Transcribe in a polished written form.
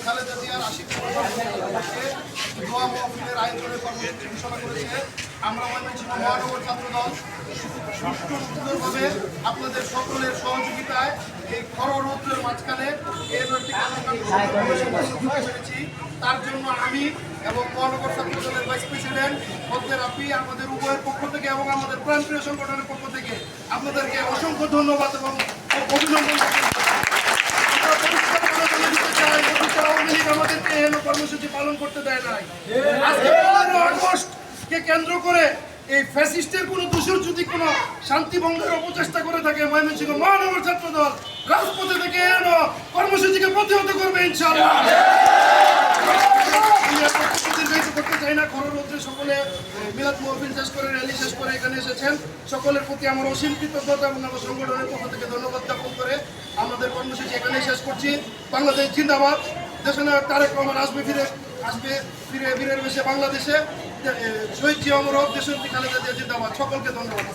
খালেদা জিয়ার ৮০তম বর্ষপূর্তিতে দোয়া মাহফিলের আয়োজনের কর্মসূচি ঘোষণা করেছে। আমরা ময়মনসিংহ মহানগর ছাত্রদল সুন্দরভাবে আপনাদের সকলের সহযোগিতায় এই খররৌদ্রের মাঝখানে করেছি। তার জন্য আমি এবং মহানগর ছাত্রদলের ভাইস প্রেসিডেন্ট ফজলে রাফি আমাদের উভয়ের পক্ষ থেকে এবং আমাদের প্রাণপ্রিয় সংগঠনের পক্ষ থেকে আপনাদেরকে অসংখ্য ধন্যবাদ এবং অভিনন্দন। আমাদেরকে এহেন কর্মসূচি পালন করতে দেয় নাই। আজকে 15 আগস্টকে কেন্দ্র করে এই ফ্যাসিস্টের কোন দোষর যদি কোন শান্তি ভঙ্গের অপচেষ্টা করে থাকে ময়মনসিংহ মহানগর ছাত্রদল রাজপথে থেকে এহেন কর্মসূচিকে প্রতিহত করবে ইনশাআল্লাহ। করতে চাই না, খররৌদ্রে সকলে মিলাদ মাহফিল শেষ করে র্যালি শেষ করে এখানে এসেছেন। সকলের প্রতি আমার অসীম কৃতজ্ঞতা এবং আমার সংগঠনের পক্ষ থেকে ধন্যবাদ জ্ঞাপন করে আমাদের কর্মসূচি এখানেই শেষ করছি। বাংলাদেশ জিন্দাবাদ। দেশনায়ক তারেক রহমান ফিরে বীরের বেশে বাংলাদেশে। শহীদ জিয়া অমর হোক, দেশনেত্রী খালেদা জিয়া জিন্দাবাদ। সকলকে ধন্যবাদ।